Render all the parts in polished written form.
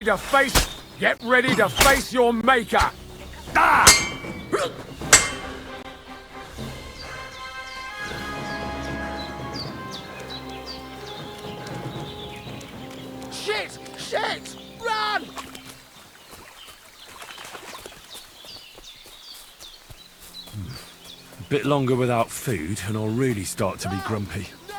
to face... Get ready to face your maker! Ah! Shit! Shit! Run! A bit longer without food, and I'll really start to be grumpy. No!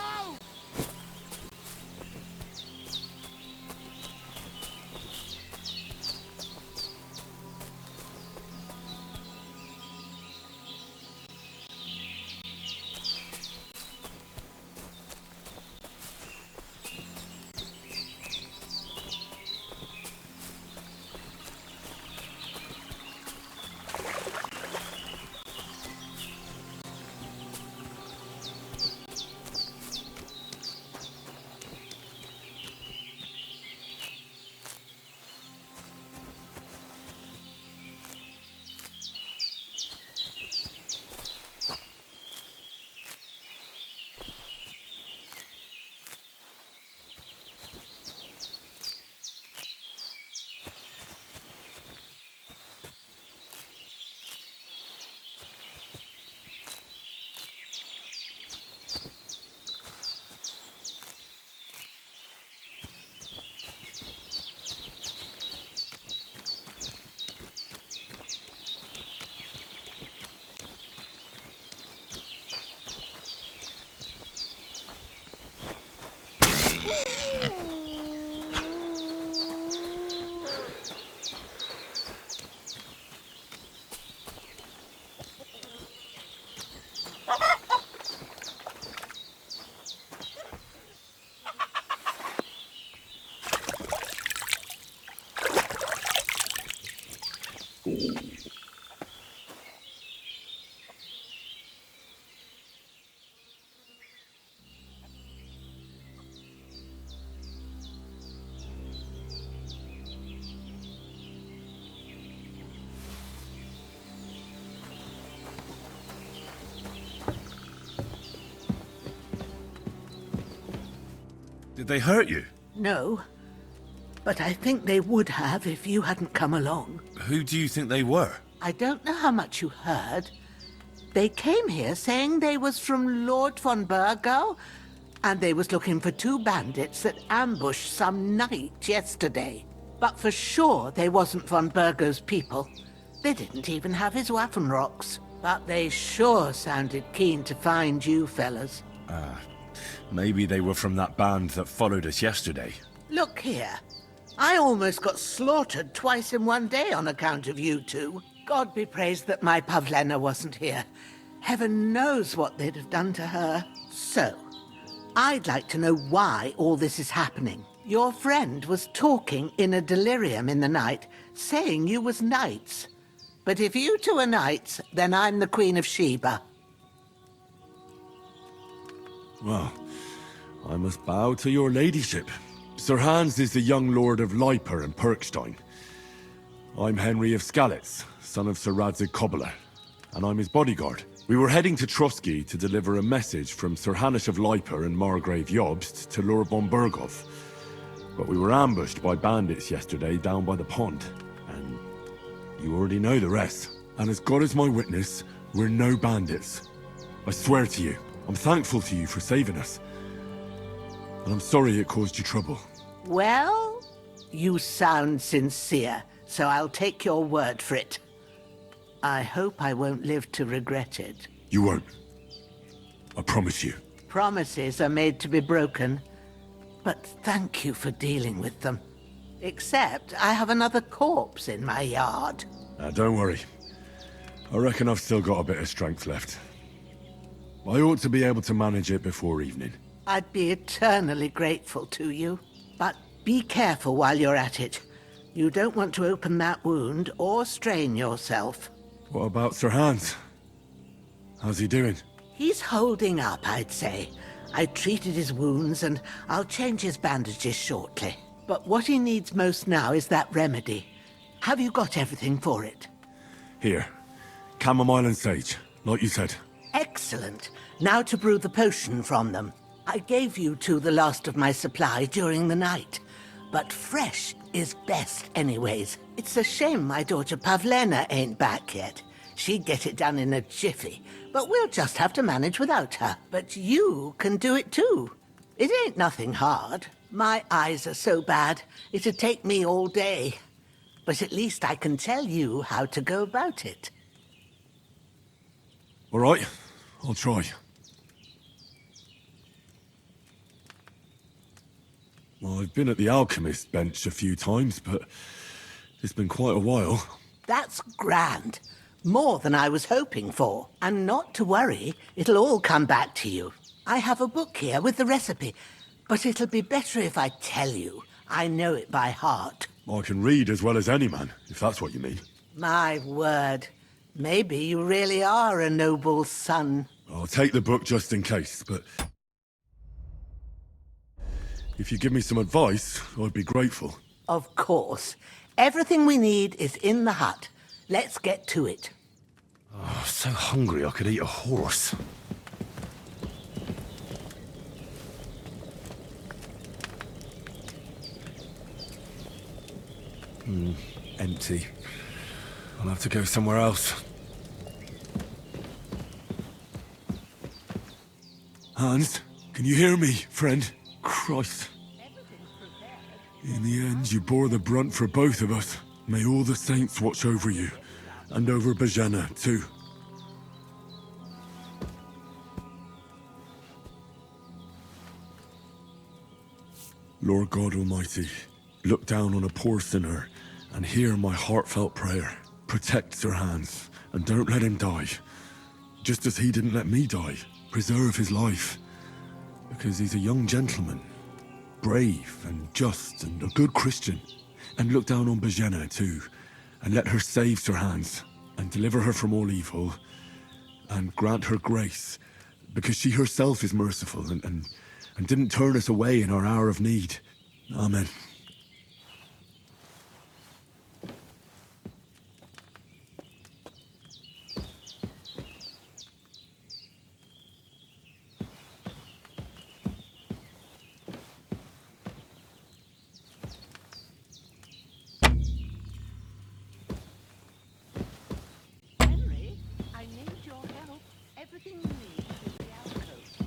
Did they hurt you? No, but I think they would have if you hadn't come along. Who do you think they were? I don't know how much you heard. They came here saying they was from Lord von Burgo, and they was looking for two bandits that ambushed some knight yesterday. But for sure they wasn't von Burgo's people. They didn't even have his Waffenrocks. But they sure sounded keen to find you fellas. Maybe they were from that band that followed us yesterday. Look here. I almost got slaughtered twice in one day on account of you two. God be praised that my Pavlena wasn't here. Heaven knows what they'd have done to her. So, I'd like to know why all this is happening. Your friend was talking in a delirium in the night, saying you was knights. But if you two are knights, then I'm the Queen of Sheba. Well, I must bow to your ladyship. Sir Hans is the young lord of Leiper and Perkstein. I'm Henry of Skalitz, son of Sir Radzig Kobyla, and I'm his bodyguard. We were heading to Trotsky to deliver a message from Sir Hanush of Leiper and Margrave Jobst to Lord von Burgov. But we were ambushed by bandits yesterday down by the pond, and you already know the rest. And as God is my witness, we're no bandits. I swear to you, I'm thankful to you for saving us. And I'm sorry it caused you trouble. Well, you sound sincere, so I'll take your word for it. I hope I won't live to regret it. You won't. I promise you. Promises are made to be broken, but thank you for dealing with them. Except I have another corpse in my yard. Don't worry. I reckon I've still got a bit of strength left. I ought to be able to manage it before evening. I'd be eternally grateful to you. But be careful while you're at it. You don't want to open that wound or strain yourself. What about Sir Hans? How's he doing? He's holding up, I'd say. I treated his wounds and I'll change his bandages shortly. But what he needs most now is that remedy. Have you got everything for it? Here. Chamomile and sage, like you said. Excellent. Now to brew the potion from them. I gave you two the last of my supply during the night. but fresh is best anyways. It's a shame my daughter Pavlena ain't back yet. She'd get it done in a jiffy, but we'll just have to manage without her. But you can do it too. It ain't nothing hard. My eyes are so bad, it'd take me all day. But at least I can tell you how to go about it. All right, I'll try. Well, I've been at the alchemist bench a few times, but it's been quite a while. That's grand. More than I was hoping for. And not to worry, it'll all come back to you. I have a book here with the recipe, but it'll be better if I tell you. I know it by heart. I can read as well as any man, if that's what you mean. My word. Maybe you really are a noble son. I'll take the book just in case, but if you give me some advice, I'd be grateful. Of course. Everything we need is in the hut. Let's get to it. Oh, so hungry I could eat a horse. Empty. I'll have to go somewhere else. Hans, can you hear me, friend? Christ. In the end, you bore the brunt for both of us. May all the saints watch over you, and over Bajana, too. Lord God Almighty, look down on a poor sinner and hear my heartfelt prayer. Protect Sir Hans, and don't let him die. Just as he didn't let me die, preserve his life. Because he's a young gentleman, brave and just and a good Christian. And look down on Bajena too, and let her save Sir Hans, and deliver her from all evil, and grant her grace, because she herself is merciful and didn't turn us away in our hour of need. Amen. Henry, I need your help. Everything you need is in the alcove.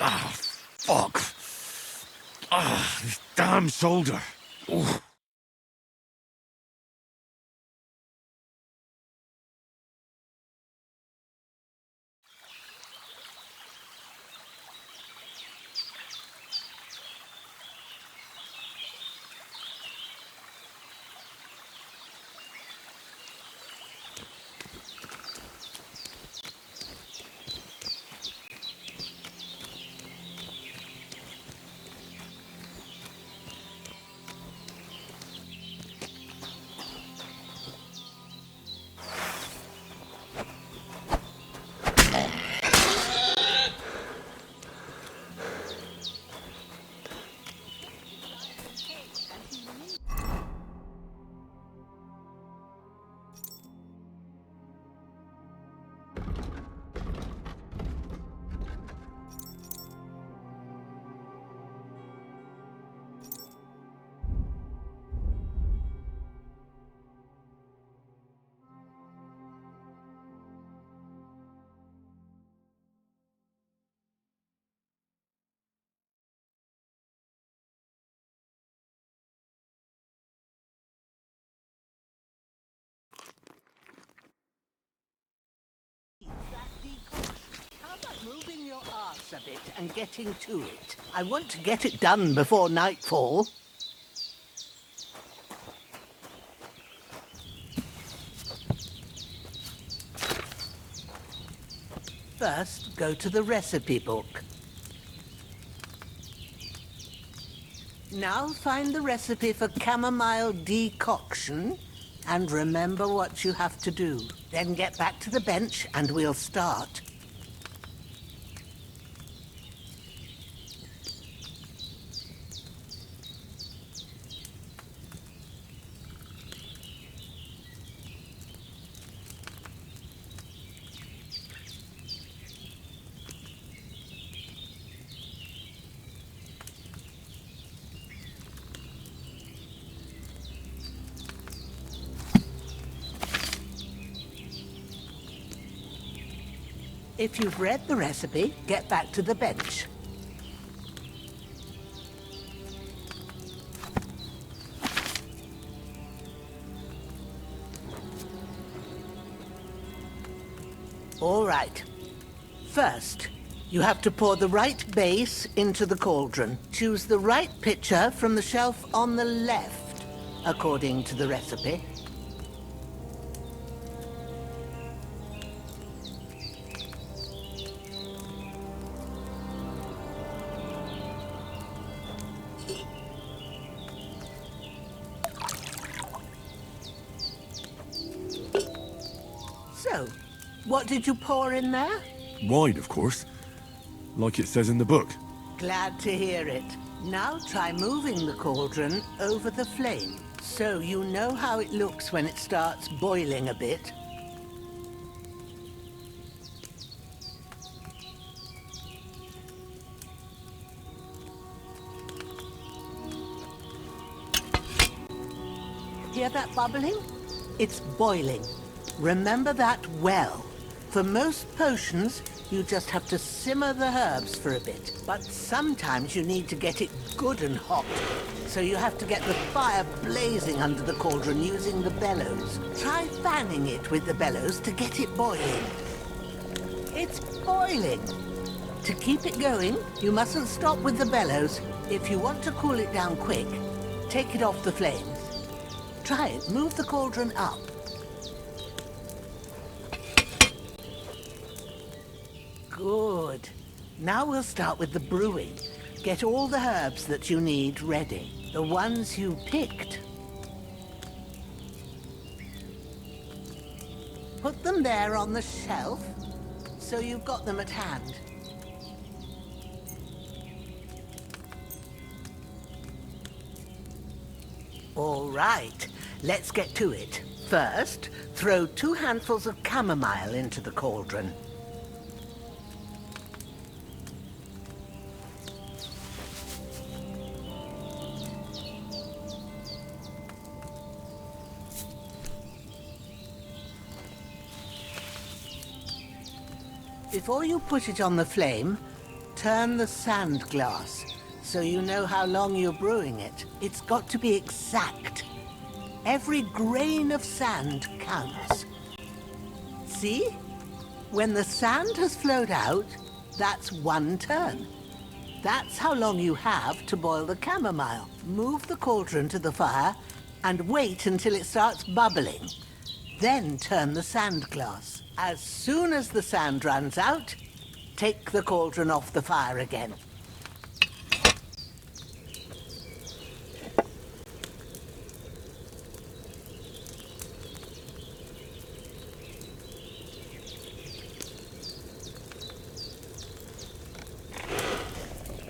Ah, fuck. Ah, this damn shoulder. Oof. How about moving your arse a bit and getting to it? I want to get it done before nightfall. First, go to the recipe book. Now find the recipe for chamomile decoction and remember what you have to do. Then get back to the bench and we'll start. If you've read the recipe, get back to the bench. All right. First, you have to pour the right base into the cauldron. Choose the right pitcher from the shelf on the left, according to the recipe. So, what did you pour in there? Wine, of course. Like it says in the book. Glad to hear it. Now try moving the cauldron over the flame, so you know how it looks when it starts boiling a bit. Hear that bubbling? It's boiling. Remember that well. For most potions, you just have to simmer the herbs for a bit. But sometimes you need to get it good and hot. So you have to get the fire blazing under the cauldron using the bellows. Try fanning it with the bellows to get it boiling. It's boiling. To keep it going, you mustn't stop with the bellows. If you want to cool it down quick, take it off the flames. Try it. Move the cauldron up. Good. Now we'll start with the brewing. Get all the herbs that you need ready. The ones you picked. Put them there on the shelf, so you've got them at hand. All right, let's get to it. First, throw 2 handfuls of chamomile into the cauldron. Before you put it on the flame, Turn the sand glass, so you know how long you're brewing it. It's got to be exact. Every grain of sand counts. See? When the sand has flowed out, that's 1 turn. That's how long you have to boil the chamomile. Move the cauldron to the fire and wait until it starts bubbling. Then turn the sand glass. As soon as the sand runs out, take the cauldron off the fire again.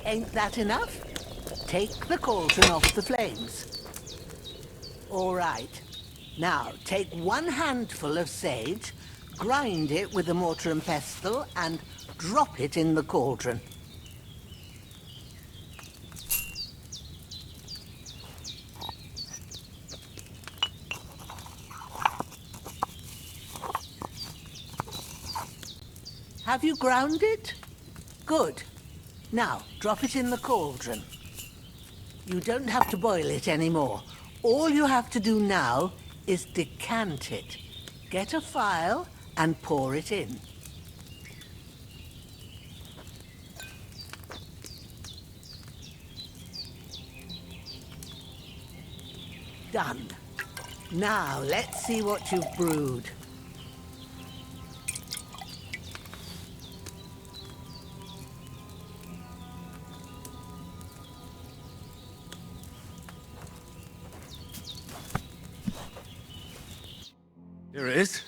Ain't that enough? Take the cauldron off the flames. All right. Now, take 1 handful of sage, grind it with a mortar and pestle, and drop it in the cauldron. Have you ground it? Good. Now, drop it in the cauldron. You don't have to boil it anymore. All you have to do now is decant it. Get a phial and pour it in. Done. Now, let's see what you've brewed. Here it is.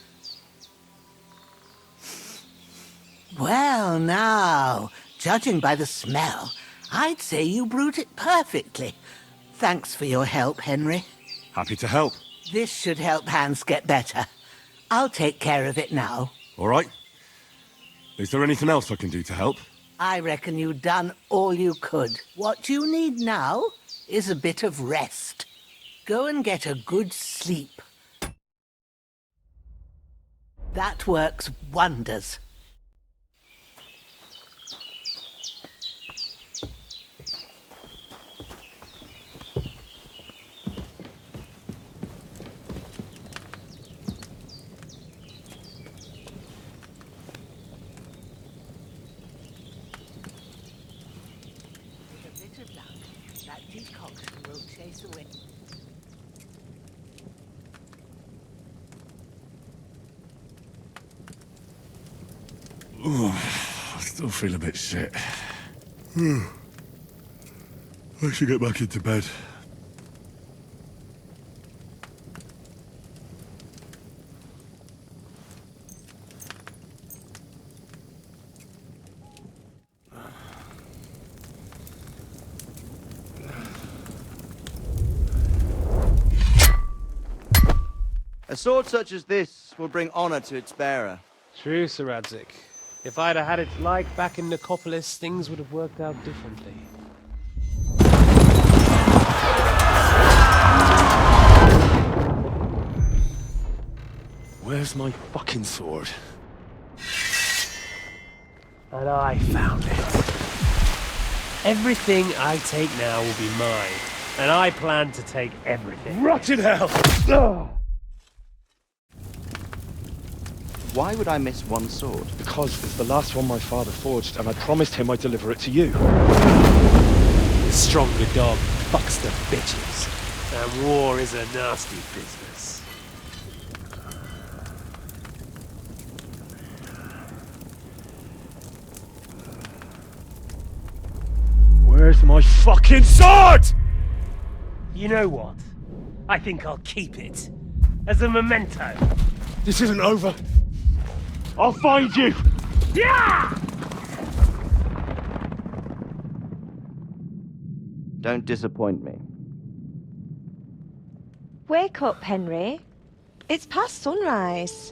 Well, now, judging by the smell, I'd say you brewed it perfectly. Thanks for your help, Henry. Happy to help. This should help Hans get better. I'll take care of it now. All right. Is there anything else I can do to help? I reckon you've done all you could. What you need now is a bit of rest. Go and get a good sleep. That works wonders. With a bit of luck, that decoction will chase away. I still feel a bit shit. I should get back into bed. A sword such as this will bring honor to its bearer. True, Sir Radzik. If I'd have had it like back in Nicopolis, things would have worked out differently. Where's my fucking sword? And I found it. Everything I take now will be mine, and I plan to take everything. Rotten hell! Ugh. Why would I miss one sword? Because it's the last one my father forged, and I promised him I'd deliver it to you. The stronger dog fucks the bitches, and war is a nasty business. Where's my fucking sword? You know what? I think I'll keep it. As a memento. This isn't over. I'll find you! Yeah! Don't disappoint me. Wake up, Henry. It's past sunrise.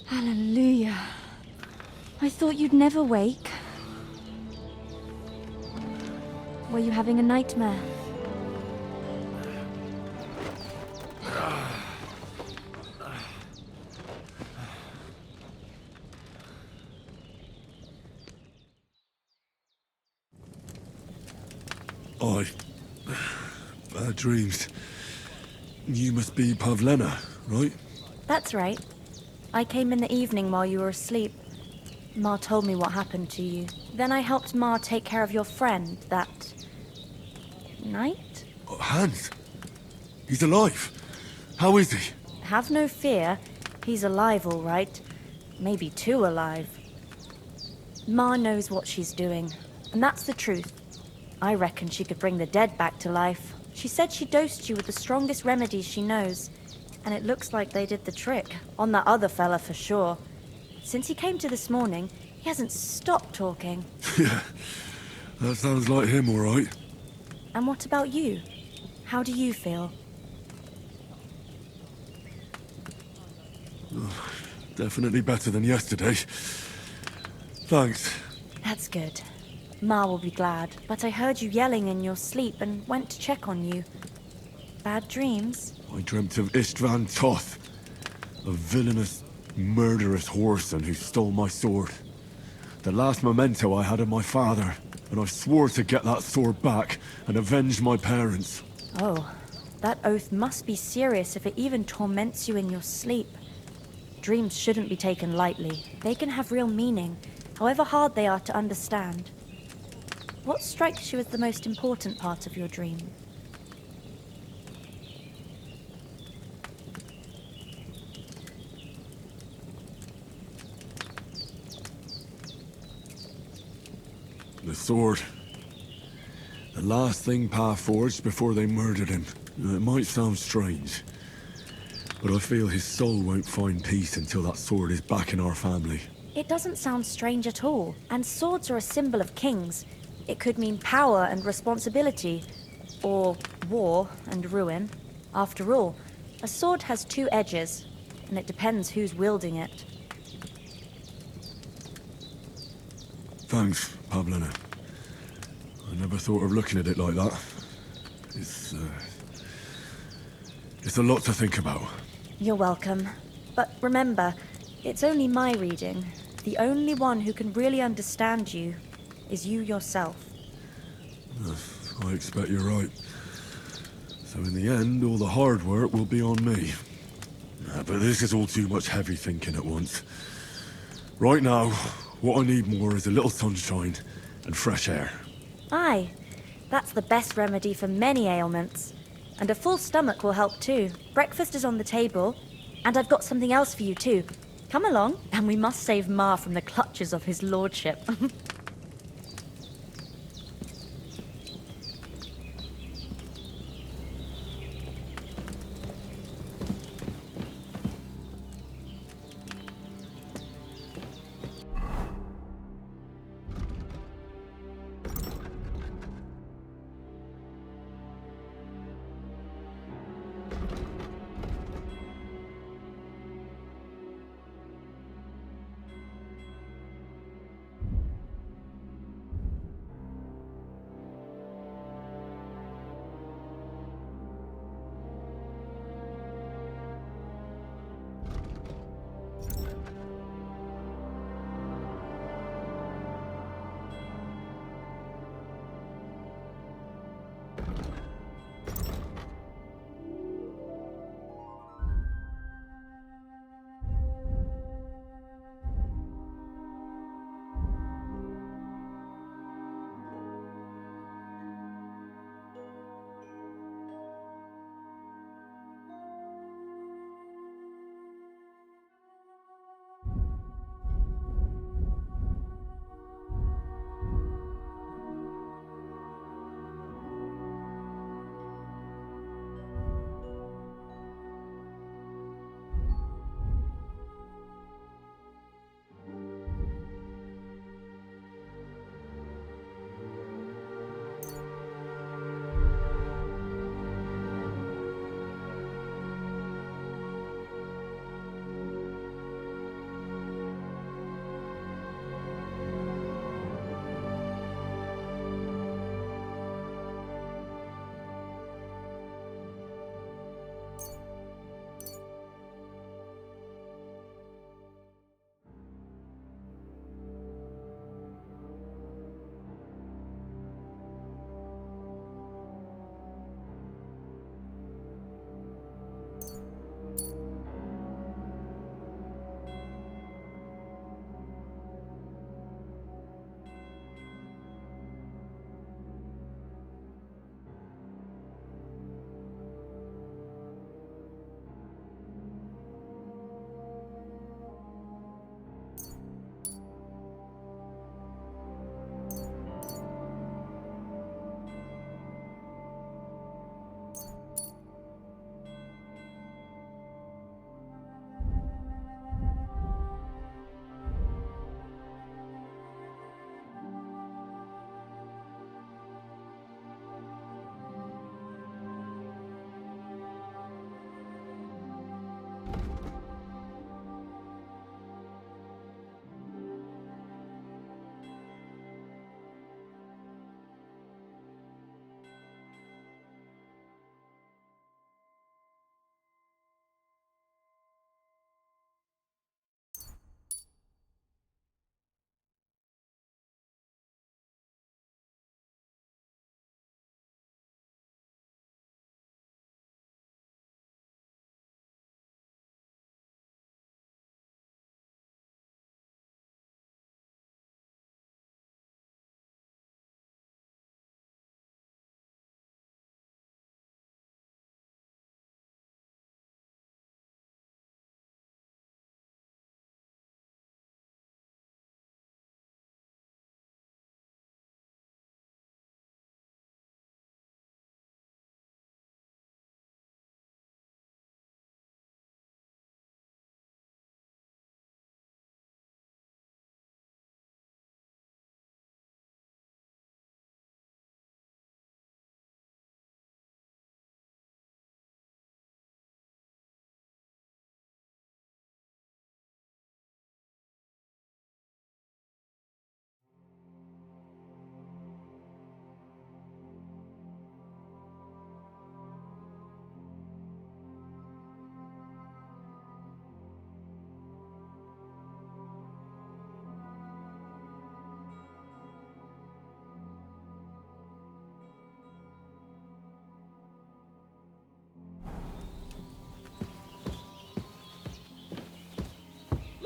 Hallelujah. I thought you'd never wake. Were you having a nightmare? I... Bad dreams. You must be Pavlena, right? That's right. I came in the evening while you were asleep. Ma told me what happened to you. Then I helped Ma take care of your friend that night? Oh, Hans? He's alive. How is he? Have no fear. He's alive, all right. Maybe too alive. Ma knows what she's doing, and that's the truth. I reckon she could bring the dead back to life. She said she dosed you with the strongest remedies she knows, and it looks like they did the trick. On that other fella for sure. Since he came to this morning, he hasn't stopped talking. Yeah, that sounds like him, all right. And what about you? How do you feel? Definitely better than yesterday. Thanks. That's good. Ma will be glad, but I heard you yelling in your sleep and went to check on you. Bad dreams? I dreamt of Istvan Toth, a villainous, murderous whoreson who stole my sword. The last memento I had of my father, and I swore to get that sword back and avenge my parents. Oh, that oath must be serious if it even torments you in your sleep. Dreams shouldn't be taken lightly. They can have real meaning, however hard they are to understand. What strikes you as the most important part of your dream? The sword. The last thing Pa forged before they murdered him. It might sound strange, but I feel his soul won't find peace until that sword is back in our family. It doesn't sound strange at all, and swords are a symbol of kings. It could mean power and responsibility, or war and ruin. After all, a sword has two edges, and it depends who's wielding it. Thanks, Pavlena. I never thought of looking at it like that. It's a lot to think about. You're welcome. But remember, it's only my reading. The only one who can really understand you is you yourself. I expect you're right. So in the end, all the hard work will be on me. But this is all too much heavy thinking at once. Right now, what I need more is a little sunshine and fresh air. Aye, that's the best remedy for many ailments. And a full stomach will help too. Breakfast is on the table, and I've got something else for you too. Come along, and we must save Ma from the clutches of his lordship.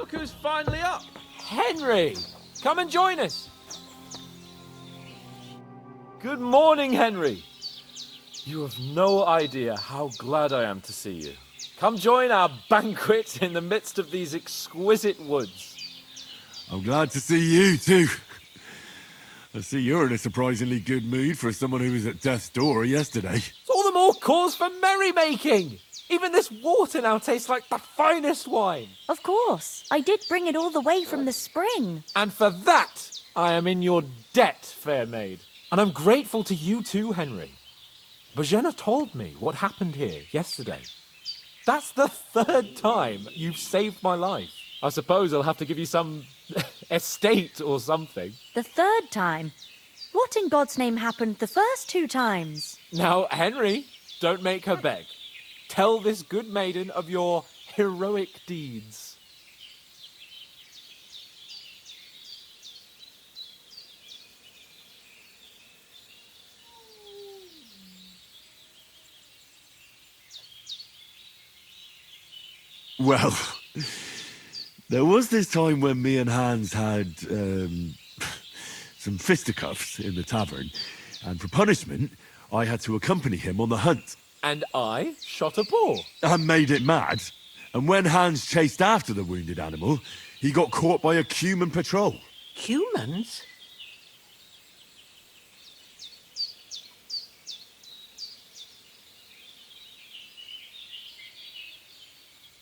Look who's finally up. Henry! Come and join us. Good morning, Henry. You have no idea how glad I am to see you. Come join our banquet in the midst of these exquisite woods. I'm glad to see you too. I see you're in a surprisingly good mood for someone who was at death's door yesterday. It's all the more cause for merrymaking. Even this water now tastes like the finest wine. Of course. I did bring it all the way from the spring. And for that, I am in your debt, fair maid. And I'm grateful to you too, Henry. Bojena told me what happened here yesterday. That's the third time you've saved my life. I suppose I'll have to give you some estate or something. The third time? What in God's name happened the first 2 times? Now, Henry, don't make her beg. Tell this good maiden of your heroic deeds. Well, there was this time when me and Hans had some fisticuffs in the tavern, and for punishment, I had to accompany him on the hunt. And I shot a boar. And made it mad. And when Hans chased after the wounded animal, he got caught by a human patrol. Humans?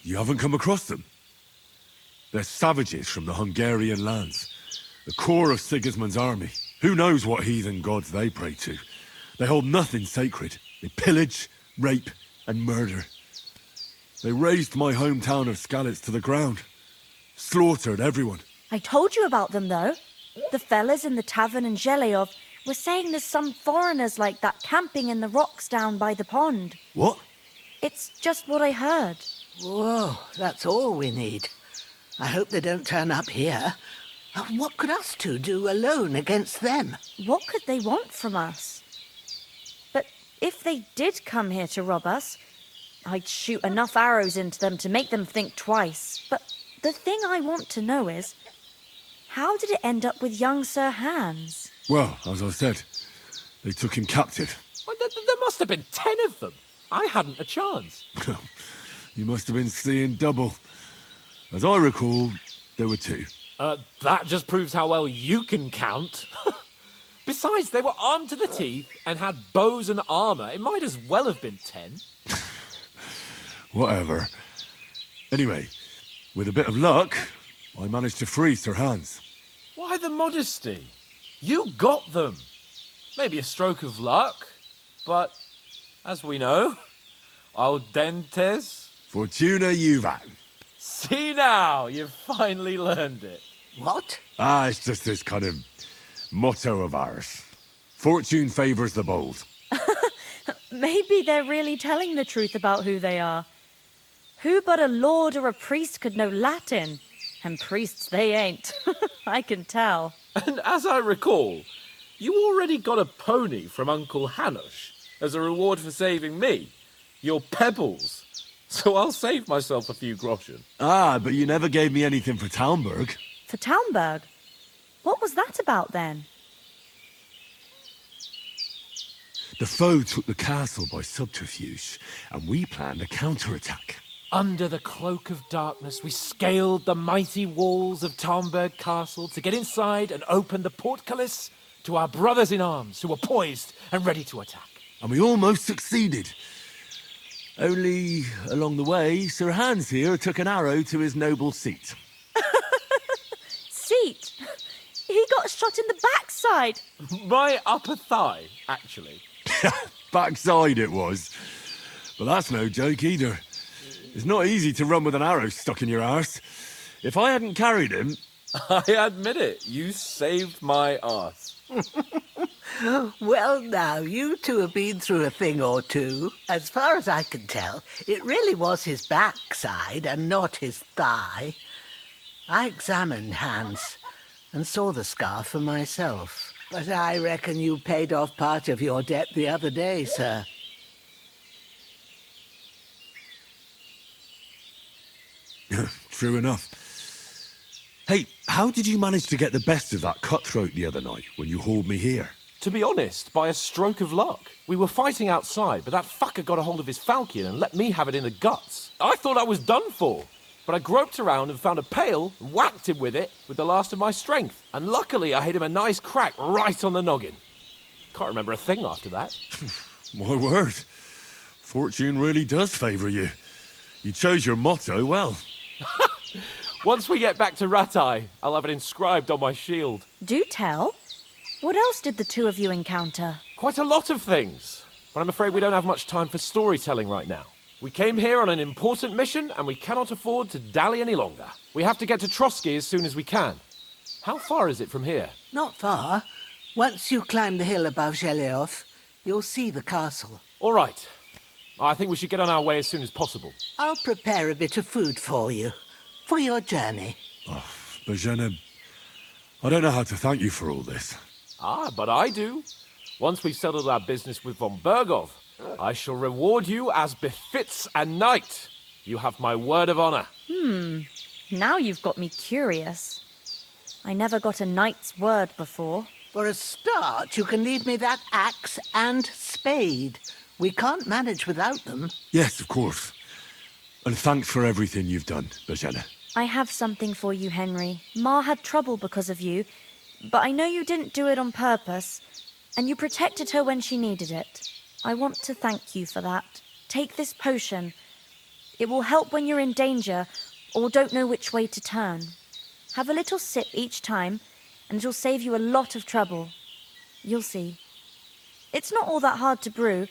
You haven't come across them? They're savages from the Hungarian lands. The core of Sigismund's army. Who knows what heathen gods they pray to? They hold nothing sacred. They pillage, rape, and murder. They razed my hometown of Skalitz to the ground. Slaughtered everyone. I told you about them, though. The fellas in the tavern in Zheleov were saying there's some foreigners like that camping in the rocks down by the pond. What? It's just what I heard. Whoa, that's all we need. I hope they don't turn up here. What could us two do alone against them? What could they want from us? But if they did come here to rob us, I'd shoot enough arrows into them to make them think twice. But the thing I want to know is, how did it end up with young Sir Hans? Well, as I said, they took him captive. Well, there must have been 10 of them. I hadn't a chance. You must have been seeing double. As I recall, there were 2. That just proves how well you can count. Besides, they were armed to the teeth and had bows and armor. It might as well have been 10. Whatever. Anyway, with a bit of luck, I managed to free Sir Hans. Why the modesty? You got them. Maybe a stroke of luck, but as we know, audentes. Fortuna juvat. See now, you've finally learned it. What? It's just this kind of motto of ours. Fortune favours the bold. Maybe they're really telling the truth about who they are. Who but a lord or a priest could know Latin? And priests they ain't. I can tell. And as I recall, you already got a pony from Uncle Hanush as a reward for saving me. Your pebbles. So I'll save myself a few groschen. But you never gave me anything for Talmberg. For Talmberg? What was that about then? The foe took the castle by subterfuge, and we planned a counterattack. Under the cloak of darkness, we scaled the mighty walls of Talmberg Castle to get inside and open the portcullis to our brothers in arms who were poised and ready to attack. And we almost succeeded. Only, along the way, Sir Hans here took an arrow to his noble seat. Seat? He got shot in the backside. My upper thigh, actually. Backside it was. But that's no joke either. It's not easy to run with an arrow stuck in your arse. If I hadn't carried him... I admit it, you saved my arse. Well, now, you two have been through a thing or two. As far as I can tell, it really was his backside and not his thigh. I examined Hans and saw the scar for myself. But I reckon you paid off part of your debt the other day, sir. True enough. Hey, how did you manage to get the best of that cutthroat the other night when you hauled me here? To be honest, by a stroke of luck. We were fighting outside, but that fucker got a hold of his falchion and let me have it in the guts. I thought I was done for. But I groped around and found a pail and whacked him with it with the last of my strength. And luckily I hit him a nice crack right on the noggin. Can't remember a thing after that. My word. Fortune really does favour you. You chose your motto well. Once we get back to Ratai, I'll have it inscribed on my shield. Do tell. What else did the two of you encounter? Quite a lot of things. But I'm afraid we don't have much time for storytelling right now. We came here on an important mission, and we cannot afford to dally any longer. We have to get to Trotsky as soon as we can. How far is it from here? Not far. Once you climb the hill above Zheleoth, you'll see the castle. All right. I think we should get on our way as soon as possible. I'll prepare a bit of food for you, for your journey. Oh, Bozhena, I don't know how to thank you for all this. Ah, but I do. Once we've settled our business with von Bergov, I shall reward you as befits a knight. You have my word of honor. Now you've got me curious. I never got a knight's word before. For a start, you can leave me that axe and spade. We can't manage without them. Yes, of course. And thanks for everything you've done, Bozhena. I have something for you, Henry. Ma had trouble because of you, but I know you didn't do it on purpose, and you protected her when she needed it. I want to thank you for that. Take this potion. It will help when you're in danger or don't know which way to turn. Have a little sip each time, and it'll save you a lot of trouble. You'll see. It's not all that hard to brew.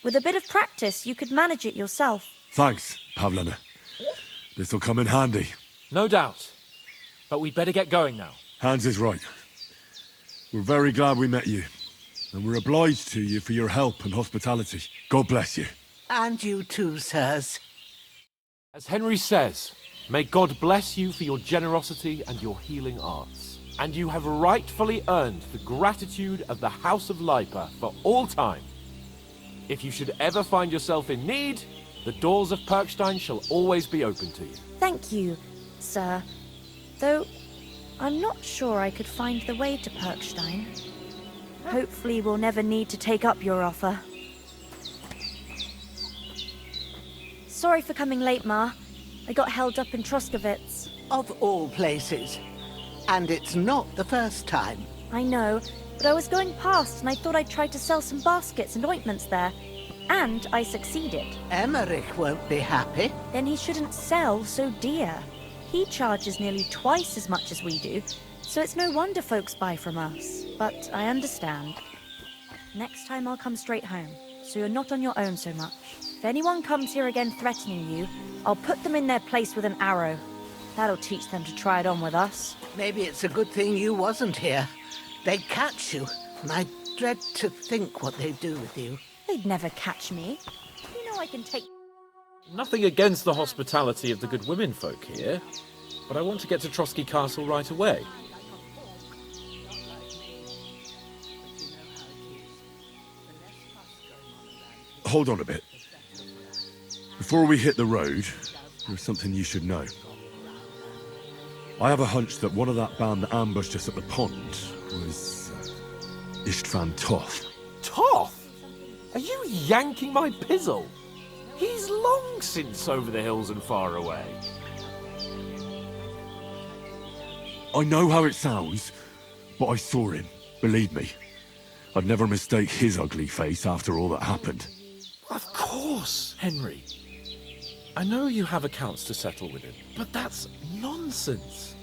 With a bit of practice, you could manage it yourself. Thanks, Pavlena. This'll come in handy. No doubt. But we'd better get going now. Hans is right. We're very glad we met you. And we're obliged to you for your help and hospitality. God bless you. And you too, sirs. As Henry says, may God bless you for your generosity and your healing arts. And you have rightfully earned the gratitude of the House of Lipa for all time. If you should ever find yourself in need, the doors of Perkstein shall always be open to you. Thank you, sir. Though, I'm not sure I could find the way to Perkstein. Hopefully we'll never need to take up your offer. Sorry for coming late, Ma. I got held up in Troskowitz. Of all places. And it's not the first time. I know, but I was going past and I thought I'd try to sell some baskets and ointments there. And I succeeded. Emmerich won't be happy. Then he shouldn't sell so dear. He charges nearly twice as much as we do, so it's no wonder folks buy from us. But I understand. Next time I'll come straight home, so you're not on your own so much. If anyone comes here again threatening you, I'll put them in their place with an arrow. That'll teach them to try it on with us. Maybe it's a good thing you wasn't here. They'd catch you, and I dread to think what they'd do with you. They'd never catch me. You know I can take... Nothing against the hospitality of the good women folk here, but I want to get to Trotsky Castle right away. Hold on a bit. Before we hit the road, there's something you should know. I have a hunch that one of that band that ambushed us at the pond was Istvan Toth. Toth? Are you yanking my pizzle? He's long since over the hills and far away. I know how it sounds, but I saw him. Believe me. I'd never mistake his ugly face after all that happened. Of course, Henry. I know you have accounts to settle with him, but that's nonsense.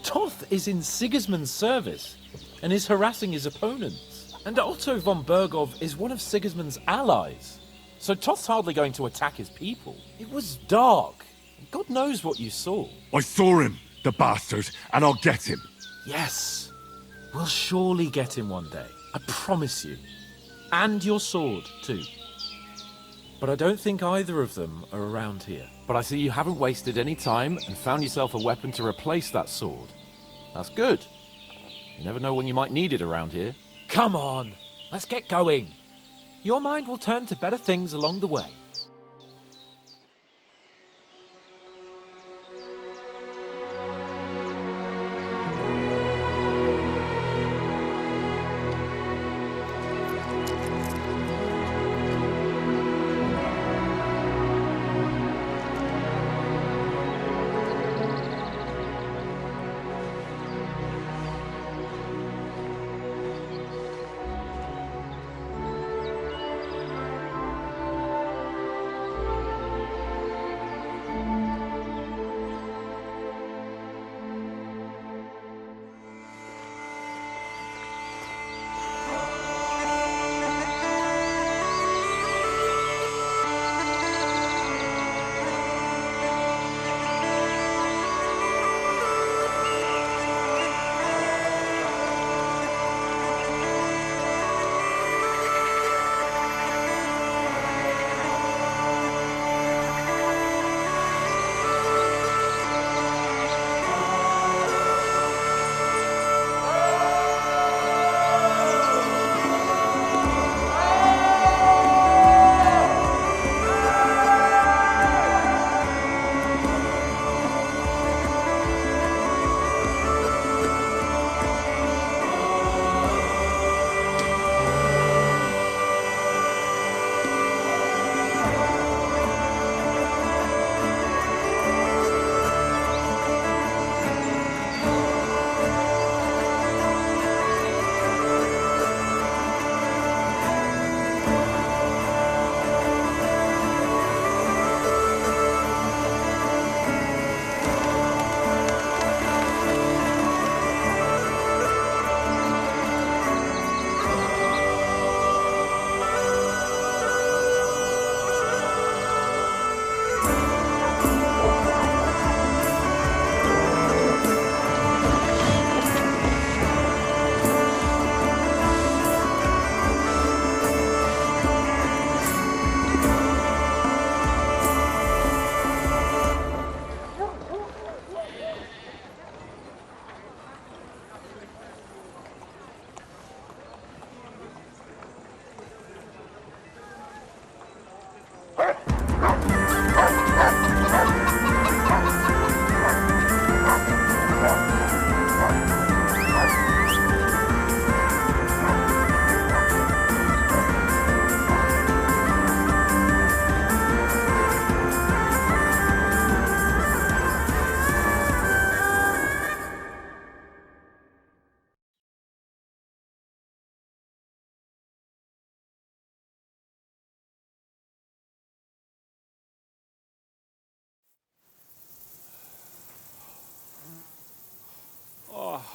Toth is in Sigismund's service and is harassing his opponents. And Otto von Bergov is one of Sigismund's allies. So Toth's hardly going to attack his people. It was dark. God knows what you saw. I saw him, the bastard, and I'll get him. Yes. We'll surely get him one day. I promise you. And your sword, too. But I don't think either of them are around here. But I see you haven't wasted any time and found yourself a weapon to replace that sword. That's good. You never know when you might need it around here. Come on, let's get going. Your mind will turn to better things along the way.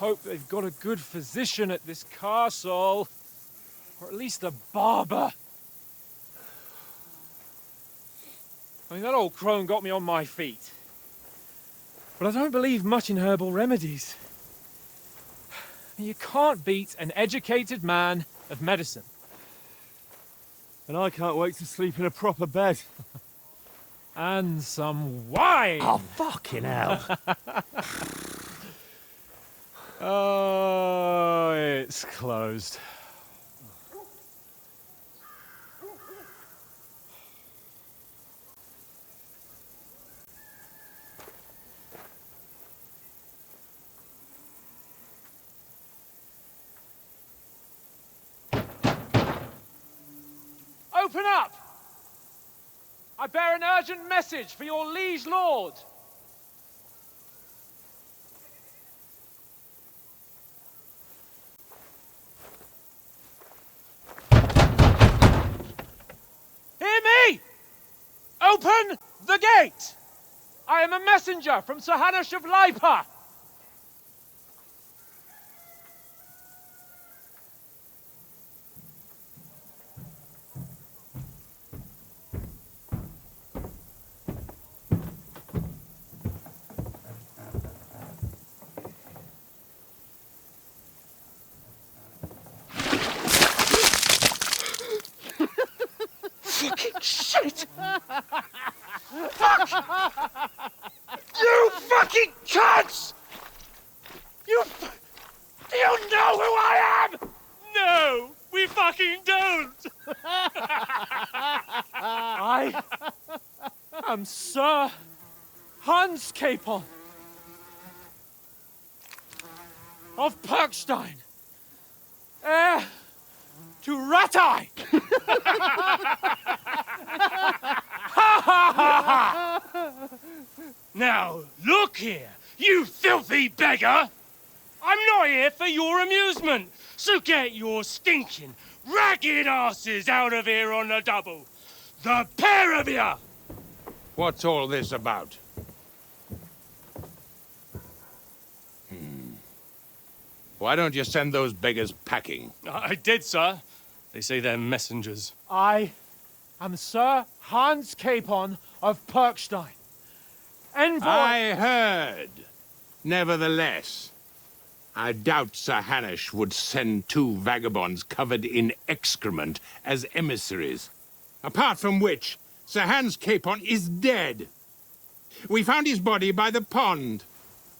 hope they've got a good physician at this castle. Or at least a barber. I mean, that old crone got me on my feet. But I don't believe much in herbal remedies. You can't beat an educated man of medicine. And I can't wait to sleep in a proper bed. And some wine! Oh, fucking hell. Oh, it's closed. Open up! I bear an urgent message for your liege lord. Hear me! Open the gate! I am a messenger from Sir Hanush of Lipa. Fucking shit! Fuck! You fucking cunts! Do you know who I am? No, we fucking don't! I am Sir Hans Capon of Perkstein, heir to Ratai! Now, look here, you filthy beggar! I'm not here for your amusement, so get your stinking, ragged asses out of here on the double. The pair of you! What's all this about? Why don't you send those beggars packing? I did, sir. They say they're messengers. I am Sir Hans Capon of Perkstein. Envoy... I heard. Nevertheless, I doubt Sir Hanush would send two vagabonds covered in excrement as emissaries. Apart from which, Sir Hans Capon is dead. We found his body by the pond.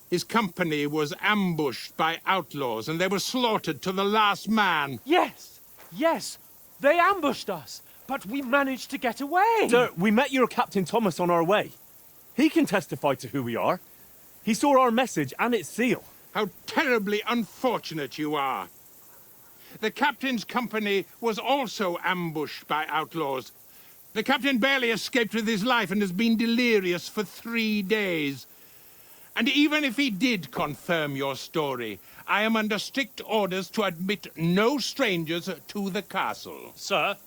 His company was ambushed by outlaws, and they were slaughtered to the last man. Yes, yes, they ambushed us, but we managed to get away. Sir, we met your Captain Thomas on our way. He can testify to who we are. He saw our message and its seal. How terribly unfortunate you are. The captain's company was also ambushed by outlaws. The captain barely escaped with his life and has been delirious for 3 days. And even if he did confirm your story, I am under strict orders to admit no strangers to the castle. Sir,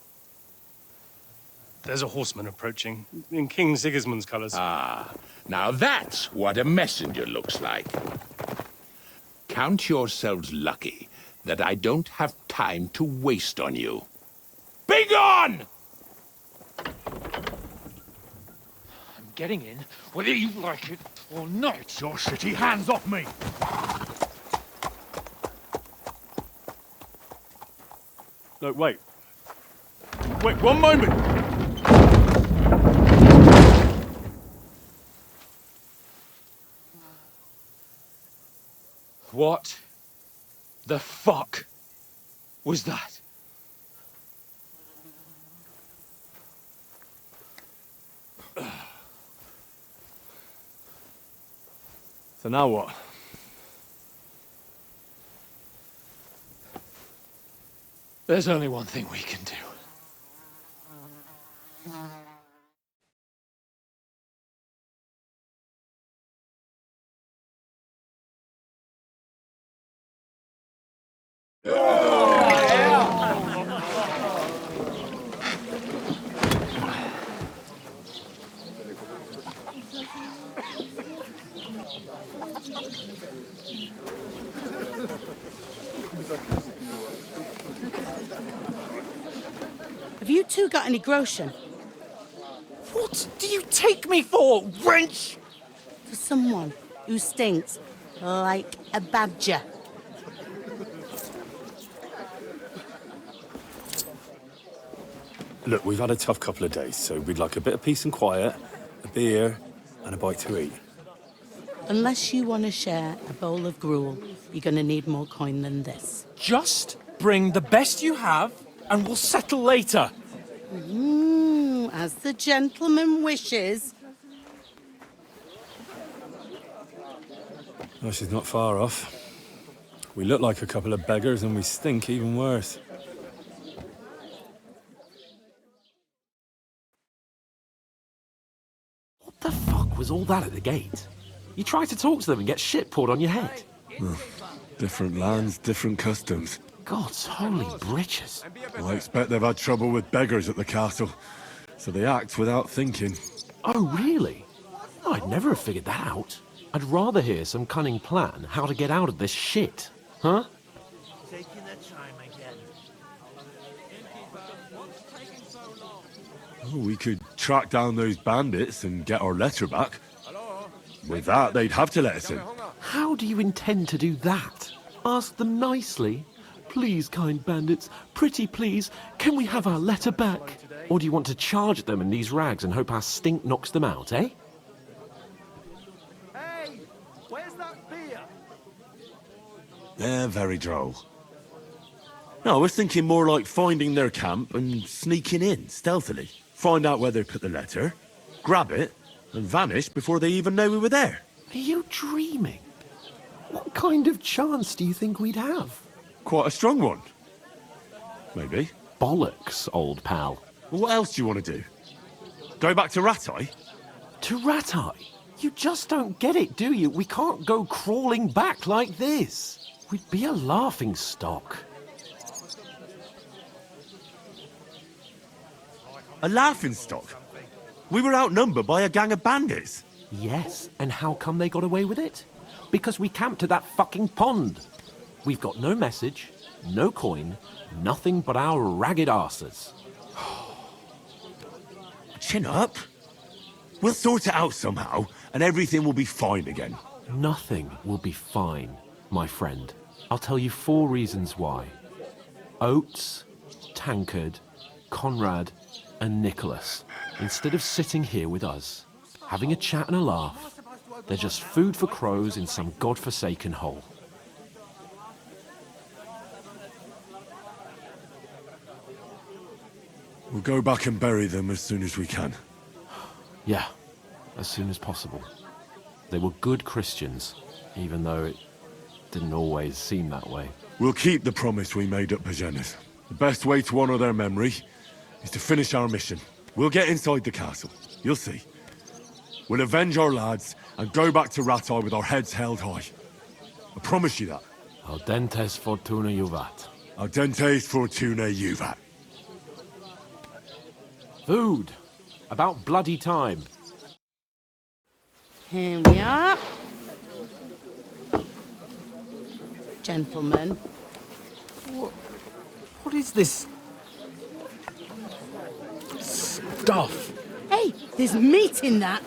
there's a horseman approaching in King Sigismund's colours. Ah, now that's what a messenger looks like. Count yourselves lucky that I don't have time to waste on you. Be gone! I'm getting in, whether you like it or not. Your shitty hands off me! No, wait. Wait, one moment! What the fuck was that? So now what? There's only one thing we can do. Have you two got any groschen? What do you take me for, wench? For someone who stinks like a badger. Look, we've had a tough couple of days, so we'd like a bit of peace and quiet, a beer, and a bite to eat. Unless you want to share a bowl of gruel, you're going to need more coin than this. Just bring the best you have, and we'll settle later. As the gentleman wishes. Oh, she's not far off. We look like a couple of beggars, and we stink even worse. What the fuck was all that at the gate? You try to talk to them and get shit poured on your head. Different lands, different customs. God's holy britches. I expect they've had trouble with beggars at the castle, so they act without thinking. Oh, really? I'd never have figured that out. I'd rather hear some cunning plan how to get out of this shit. Huh? Taking their time again. Oh, we could track down those bandits and get our letter back. With that, they'd have to let us in. How do you intend to do that? Ask them nicely. Please, kind bandits, pretty please, can we have our letter back? Or do you want to charge at them in these rags and hope our stink knocks them out, eh? Hey, where's that beer? They're very droll. No, I was thinking more like finding their camp and sneaking in, stealthily. Find out where they put the letter, grab it, and vanish before they even know we were there. Are you dreaming? What kind of chance do you think we'd have? Quite a strong one. Maybe. Bollocks, old pal. Well, what else do you want to do? Go back to Ratai? To Ratai? You just don't get it, do you? We can't go crawling back like this. We'd be a laughing stock. A laughingstock? We were outnumbered by a gang of bandits. Yes, and how come they got away with it? Because we camped at that fucking pond. We've got no message, no coin, nothing but our ragged arses. Chin up. We'll sort it out somehow, and everything will be fine again. Nothing will be fine, my friend. I'll tell you 4 reasons why. Oates, Tankard, Conrad, and Nicholas, instead of sitting here with us, having a chat and a laugh, they're just food for crows in some godforsaken hole. We'll go back and bury them as soon as we can. Yeah, as soon as possible. They were good Christians, even though it didn't always seem that way. We'll keep the promise we made at Pagenas. The best way to honor their memory is to finish our mission. We'll get inside the castle. You'll see. We'll avenge our lads and go back to Ratai with our heads held high. I promise you that. Audentes fortuna juvat. Audentes fortuna juvat. Food. About bloody time. Here we are. Gentlemen. What is this stuff? Hey, there's meat in that.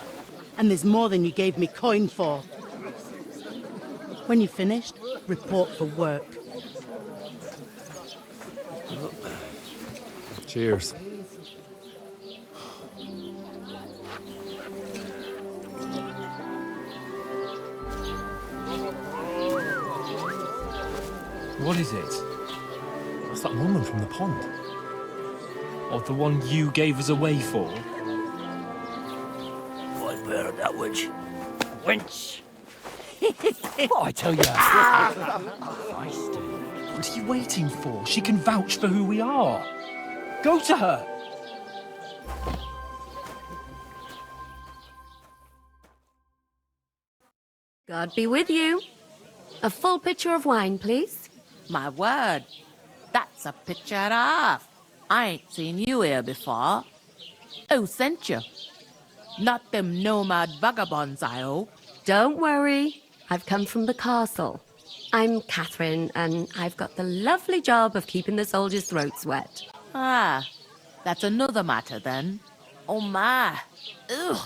And there's more than you gave me coin for. When you're finished, report for work. Cheers. What is it? What's that woman from the pond? Or the one you gave us away for? What bear that witch? Wench! What I tell you? What are you waiting for? She can vouch for who we are. Go to her. God be with you. A full pitcher of wine, please. My word, that's a picture and a half. I ain't seen you here before. Who sent you? Not them nomad vagabonds, I hope. Don't worry. I've come from the castle. I'm Catherine, and I've got the lovely job of keeping the soldiers' throats wet. Ah, That's another matter then. Oh my. Ugh.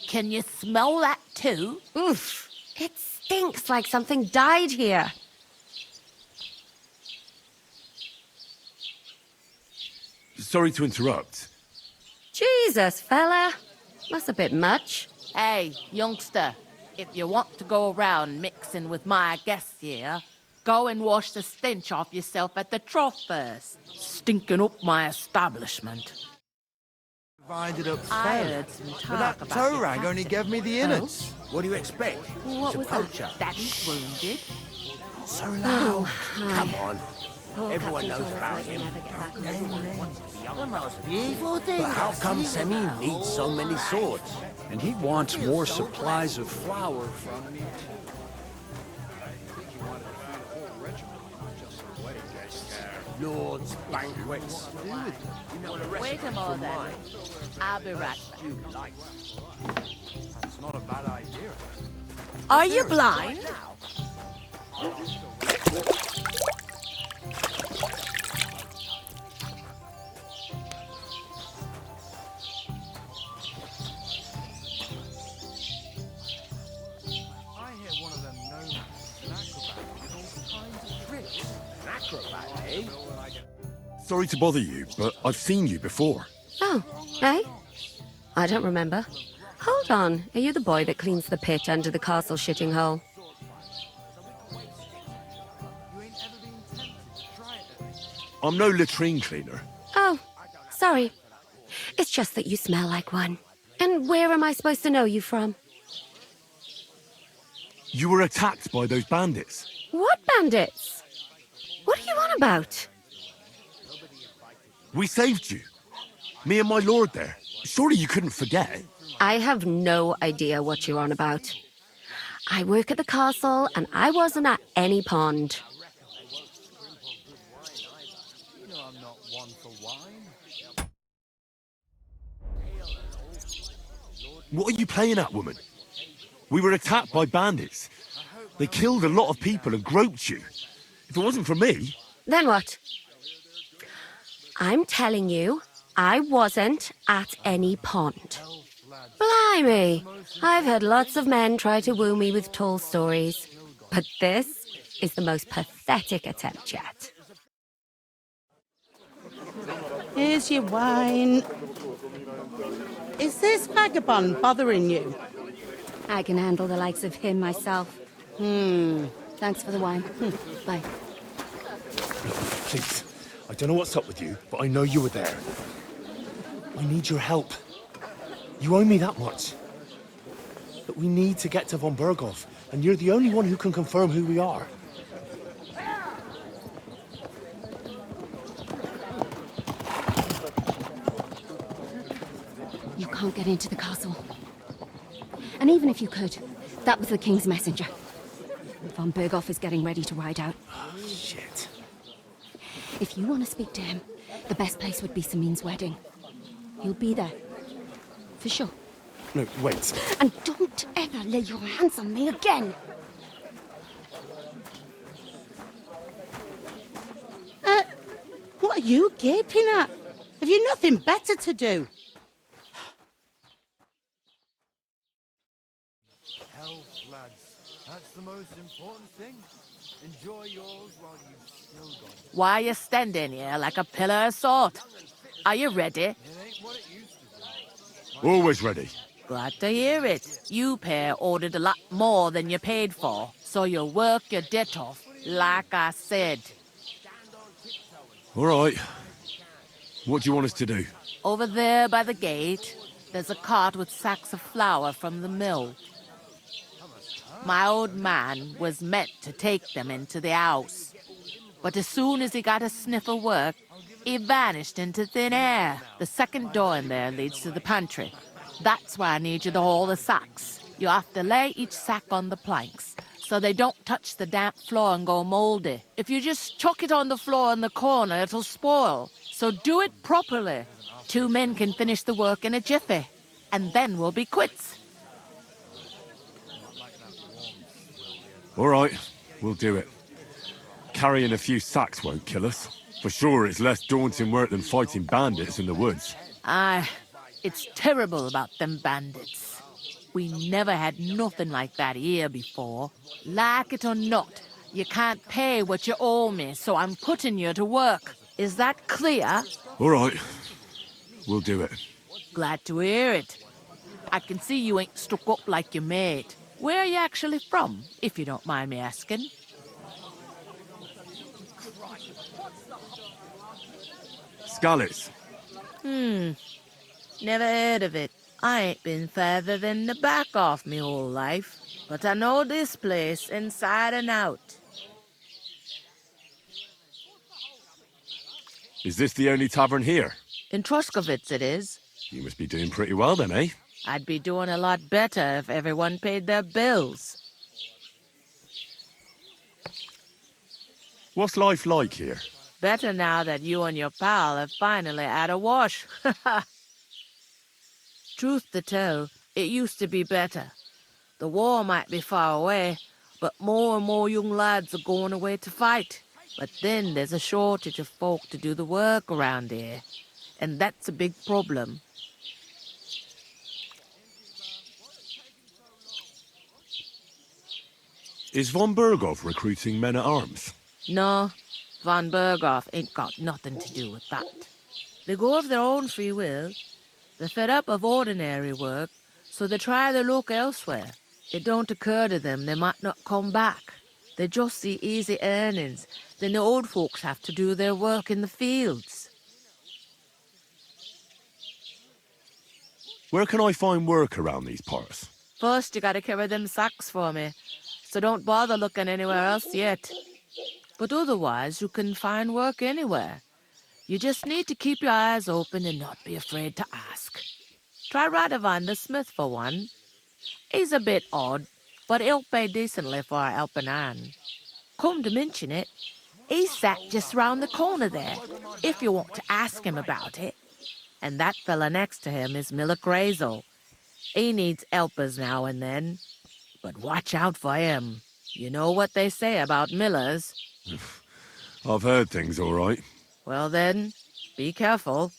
Can you smell that too? Oof. It stinks like something died here. Sorry to interrupt. Jesus, fella. That's a bit much. Hey, youngster. If you want to go around mixing with my guests here, go and wash the stench off yourself at the trough first. Stinking up my establishment. Divided up I fairly. heard some But talk that about toe your rag only captain. gave me the innards. What do you expect? What It's a was poacher. that? Daddy's wounded. So loud. Come on. Everyone knows about him. But how come Semyon needs so many swords? And he wants more supplies of flour from me. Lords, banquets. Wait a moment. I'll be right back. That's not a bad idea. Are you blind? I hear one of them gnomes is an acrobat with all kinds of tricks. An acrobat, eh? Sorry to bother you, but I've seen you before. Oh, eh? I don't remember. Hold on. Are you the boy that cleans the pit under the castle shitting hole? I'm no latrine cleaner. Oh, sorry. It's just that you smell like one. And where am I supposed to know you from? You were attacked by those bandits. What bandits? What are you on about? We saved you. Me and my lord there. Surely you couldn't forget. I have no idea what you're on about. I work at the castle, and I wasn't at any pond. You know I'm not one for wine. What are you playing at, woman? We were attacked by bandits. They killed a lot of people and groped you. If it wasn't for me... Then what? I'm telling you, I wasn't at any pond. Blimey! I've had lots of men try to woo me with tall stories. But this is the most pathetic attempt yet. Here's your wine. Is this vagabond bothering you? I can handle the likes of him myself. Thanks for the wine. Bye. Please, I don't know what's up with you, but I know you were there. I need your help. You owe me that much. But we need to get to von Berghoff, and you're the only one who can confirm who we are. You can't get into the castle. And even if you could, that was the king's messenger. Von Berghoff is getting ready to ride out. Shit. If you want to speak to him, the best place would be Samin's wedding. He'll be there. For sure. No, wait. And don't ever lay your hands on me again! What are you gaping at? Have you nothing better to do? Health, lads. That's the most important thing. Enjoy yours while you've still got it. Why are you standing here like a pillar of salt? Are you ready? It ain't what it used to be. Always ready. Glad to hear it. You pair ordered a lot more than you paid for, so you'll work your debt off, like I said. All right. What do you want us to do? Over there by the gate, there's a cart with sacks of flour from the mill. My old man was meant to take them into the house. But as soon as he got a sniff of work, he vanished into thin air. The second door in there leads to the pantry. That's why I need you to haul the sacks. You have to lay each sack on the planks, so they don't touch the damp floor and go moldy. If you just chuck it on the floor in the corner, it'll spoil. So do it properly. 2 men can finish the work in a jiffy, and then we'll be quits. All right, we'll do it. Carrying a few sacks won't kill us. For sure, it's less daunting work than fighting bandits in the woods. Aye, it's terrible about them bandits. We never had nothing like that here before. Like it or not, you can't pay what you owe me, so I'm putting you to work. Is that clear? All right. We'll do it. Glad to hear it. I can see you ain't stuck up like your mate. Where are you actually from, if you don't mind me asking? Skalitz. Never heard of it. I ain't been further than the back off me whole life, but I know this place inside and out. Is this the only tavern here? In Troskovitz it is. You must be doing pretty well then, eh? I'd be doing a lot better if everyone paid their bills. What's life like here? Better now that you and your pal have finally had a wash. Truth to tell, it used to be better. The war might be far away, but more and more young lads are going away to fight. But then there's a shortage of folk to do the work around here, and that's a big problem. Is von Berghoff recruiting men-at-arms? No, von Berghoff ain't got nothing to do with that. They go of their own free will. They're fed up of ordinary work, so they try their luck elsewhere. It don't occur to them they might not come back. They just see easy earnings. Then the old folks have to do their work in the fields. Where can I find work around these parts? First, you gotta carry them sacks for me, so don't bother looking anywhere else yet. But otherwise, you can find work anywhere. You just need to keep your eyes open and not be afraid to ask. Try Radovan the smith for one. He's a bit odd, but he'll pay decently for a helping hand. Come to mention it, he's sat just round the corner there, if you want to ask him about it. And that fella next to him is Miller Grazel. He needs helpers now and then, but watch out for him. You know what they say about Millers. I've heard things, all right. Well then, be careful.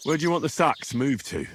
Where do you want the sacks moved to?